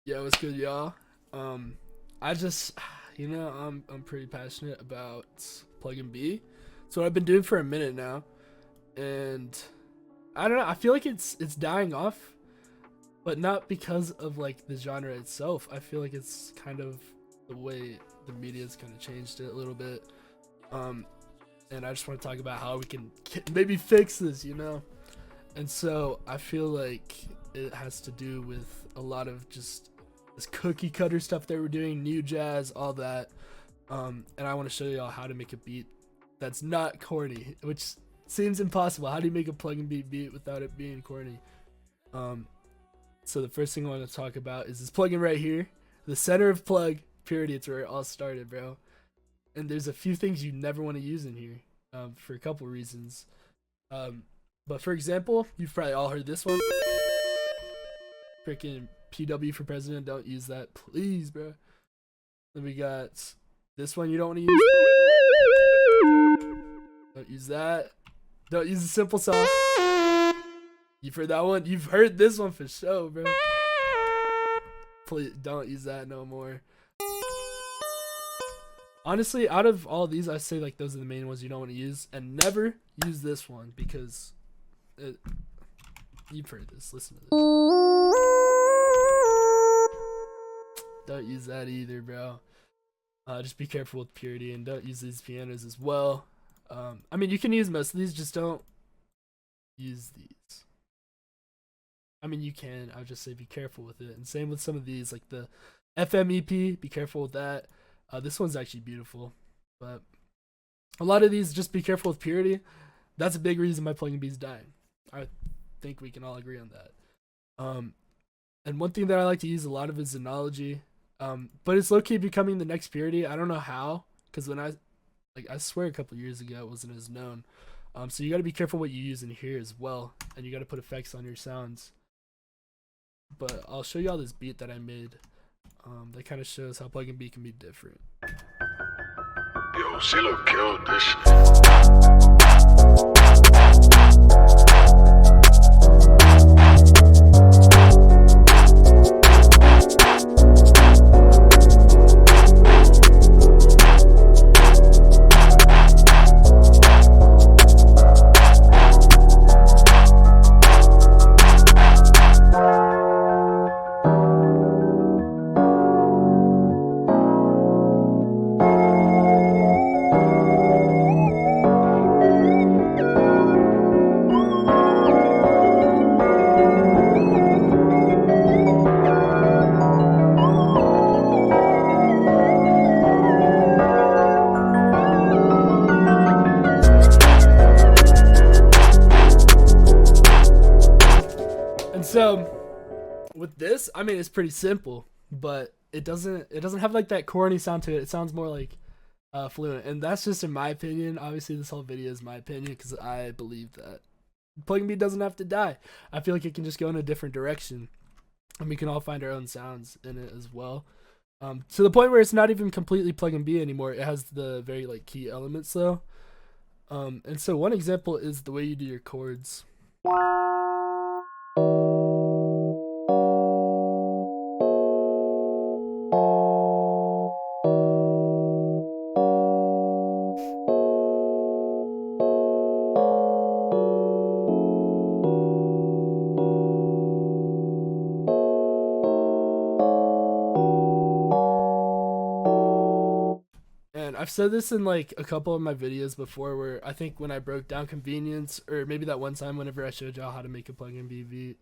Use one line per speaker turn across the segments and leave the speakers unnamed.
Yeah, what's good, y'all? I just, I'm pretty passionate about pluggnb. It's what I've been doing for a minute now, and I don't know. I feel like it's dying off, but not because of like the genre itself. I feel like it's kind of the way the media's kind of changed it a little bit. Um, and I just want to talk about how we can maybe fix this. And so I feel like it has to do with a lot of just this cookie cutter stuff that we're doing, new jazz, all that. And I want to show y'all how to make a beat that's not corny, which seems impossible. How do you make a pluggnb beat without it being corny? Um, so the first thing I want to talk about is this plugin right here, the center of plug purity. It's where it all started, bro. And there's a few things you never want to use in here, for a couple reasons. But for example, you've probably all heard this one. Freaking PW for president, don't use that, please, bro. Then we got this one you don't want to use. Don't use that. Don't use the simple sauce. You've heard that one? You've heard this one for sure, bro. Please don't use that no more. Honestly, out of all these, I say like those are the main ones you don't want to use, and never use this one because you've heard this. Listen to this. Don't use that either, bro. Just be careful with purity, and don't use these pianos as well. I mean, you can use most of these, just don't use these. I mean, you can. I would just say be careful with it. And same with some of these, like the FMEP. Be careful with that. This one's actually beautiful, but a lot of these, just be careful with purity. That's a big reason my pluggnb's dying. I think we can all agree on that. And one thing that I like to use a lot of is Xenology. But it's low-key becoming the next purity. I don't know how, because when I swear a couple years ago it wasn't as known. So you got to be careful what you use in here as well, and you got to put effects on your sounds. But I'll show you all this beat that I made. That kind of shows how pluggnb can be different.
Yo, CeeLo killed this
So with this, I mean, it's pretty simple, but it doesn't have like that corny sound to it. It sounds more like fluent, and that's just in my opinion. Obviously, this whole video is my opinion because I believe that pluggnb doesn't have to die. I feel like it can just go in a different direction, and we can all find our own sounds in it as well. To the point where it's not even completely pluggnb anymore. It has the very like key elements though. And so one example is the way you do your chords. And I've said this in like a couple of my videos before, where I think when I broke down convenience, or maybe that one time whenever I showed y'all how to make a pluggnb beat.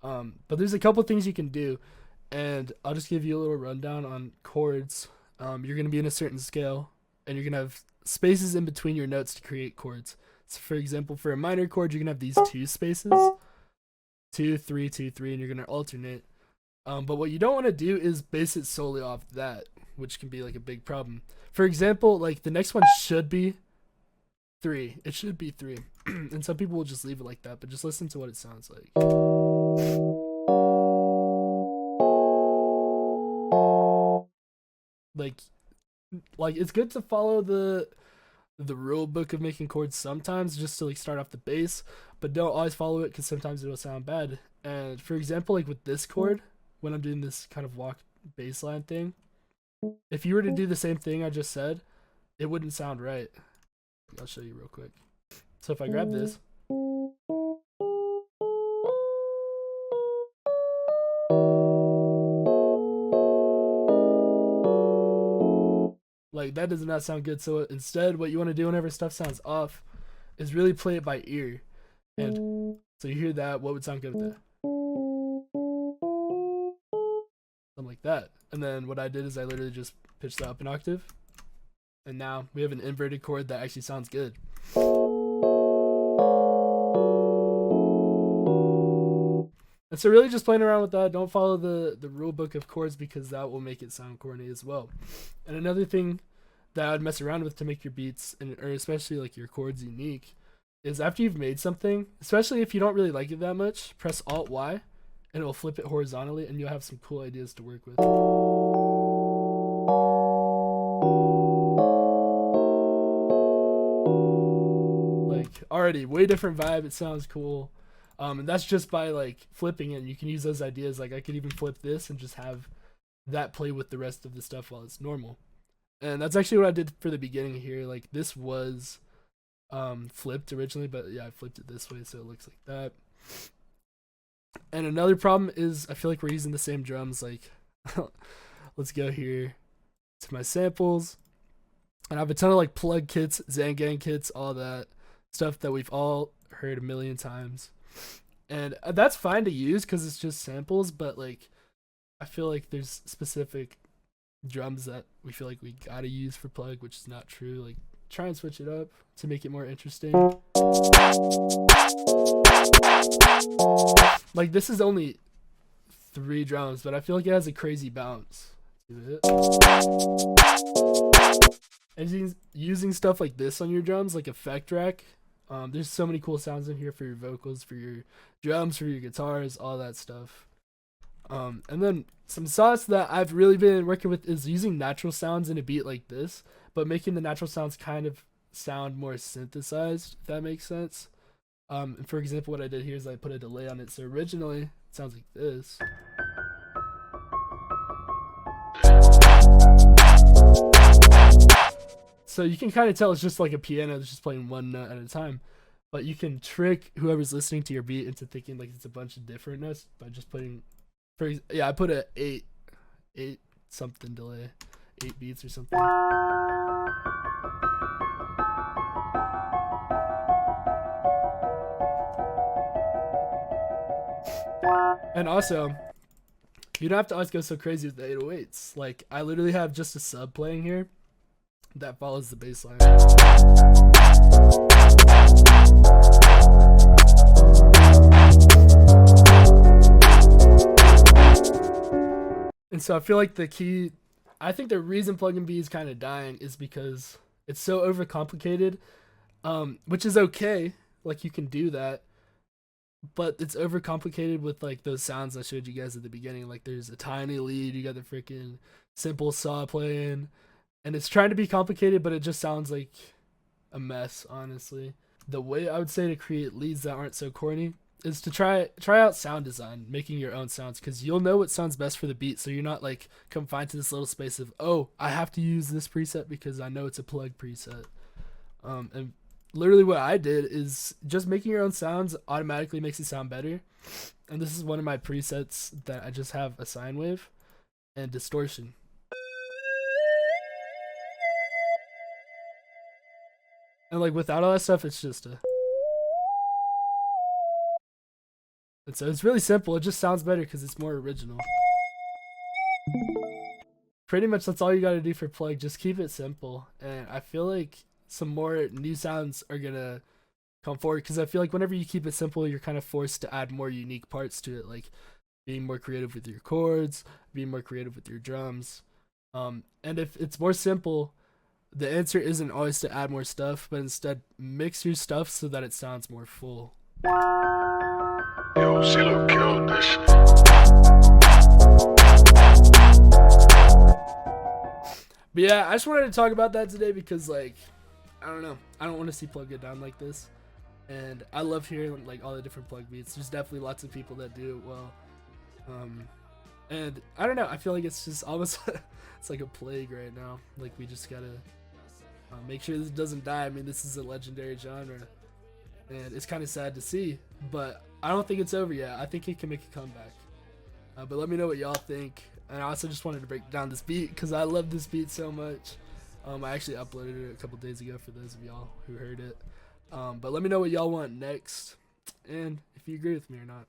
But there's a couple things you can do, and I'll just give you a little rundown on chords. You're gonna be in a certain scale, and you're gonna have spaces in between your notes to create chords. So for example, for a minor chord, you're gonna have these two spaces, 2, 3, 2, 3, and you're gonna alternate. But what you don't want to do is base it solely off that, which can be like a big problem. For example, like the next one should be 3. It should be 3. And some people will just leave it like that, but just listen to what it sounds like. Like it's good to follow the rule book of making chords sometimes, just to like start off the bass, but don't always follow it because sometimes it'll sound bad. And for example, like with this chord, when I'm doing this kind of walk bass line thing. If you were to do the same thing I just said, it wouldn't sound right. I'll show you real quick. So if I grab this, like that does not sound good. So instead, what you want to do whenever stuff sounds off is really play it by ear. And so you hear that, what would sound good with that? Something like that. And then what I did is I literally just pitched that up an octave. And now we have an inverted chord that actually sounds good. And so really just playing around with that. Don't follow the rule book of chords because that will make it sound corny as well. And another thing that I'd mess around with to make your beats, and or especially like your chords, unique, is after you've made something, especially if you don't really like it that much, press Alt-Y and it will flip it horizontally and you'll have some cool ideas to work with. Like already way different vibe. It sounds cool. And that's just by like flipping it. You can use those ideas. Like I could even flip this and just have that play with the rest of the stuff while it's normal. And that's actually what I did for the beginning here. Like this was flipped originally, but yeah, I flipped it this way so it looks like that. And another problem is I feel like we're using the same drums. Like let's go here to my samples, and I have a ton of like plug kits, Zangang kits, all that stuff that we've all heard a million times. And that's fine to use because it's just samples, but like I feel like there's specific drums that we feel like we gotta use for plug, which is not true. Like try and switch it up to make it more interesting. Like this is only 3 drums, but I feel like it has a crazy bounce to it. And using stuff like this on your drums, like effect rack, there's so many cool sounds in here for your vocals, for your drums, for your guitars, all that stuff. And then some sauce that I've really been working with is using natural sounds in a beat like this, but making the natural sounds kind of sound more synthesized, if that makes sense. And for example, what I did here is I put a delay on it. So originally, it sounds like this. So you can kind of tell it's just like a piano that's just playing one note at a time. But you can trick whoever's listening to your beat into thinking like it's a bunch of different notes by just putting, I put a 8 something delay, 8 beats or something. And also, you don't have to always go so crazy with the 808s. Like, I literally have just a sub playing here that follows the bass line. And so I feel like I think the reason pluggnb is kind of dying is because it's so overcomplicated, which is okay. Like, you can do that. But it's overcomplicated with like those sounds I showed you guys at the beginning. Like there's a tiny lead, you got the freaking simple saw playing, and it's trying to be complicated, but it just sounds like a mess, honestly. The way I would say to create leads that aren't so corny is to try out sound design, making your own sounds, because you'll know what sounds best for the beat, so you're not like confined to this little space of, oh, I have to use this preset because I know it's a plug preset. And literally what I did is just making your own sounds automatically makes it sound better. And this is one of my presets that I just have a sine wave and distortion. And like without all that stuff, it's just a... And so it's really simple. It just sounds better because it's more original. Pretty much that's all you got to do for plug. Just keep it simple. And I feel like some more new sounds are gonna come forward because I feel like whenever you keep it simple, you're kind of forced to add more unique parts to it, like being more creative with your chords, being more creative with your drums. And if it's more simple, the answer isn't always to add more stuff, but instead mix your stuff so that it sounds more full.
Yo, CeeLo killed this shit.
But yeah, I just wanted to talk about that today because, like, I don't know. I don't want to see plug get down like this. And I love hearing, like, all the different plug beats. There's definitely lots of people that do it well. And I don't know, I feel like it's just almost it's like a plague right now. Like we just gotta make sure this doesn't die. I mean, this is a legendary genre, and it's kind of sad to see, but I don't think it's over yet. I think it can make a comeback. But let me know what y'all think. And I also just wanted to break down this beat because I love this beat so much. I actually uploaded it a couple days ago for those of y'all who heard it. But let me know what y'all want next, and if you agree with me or not.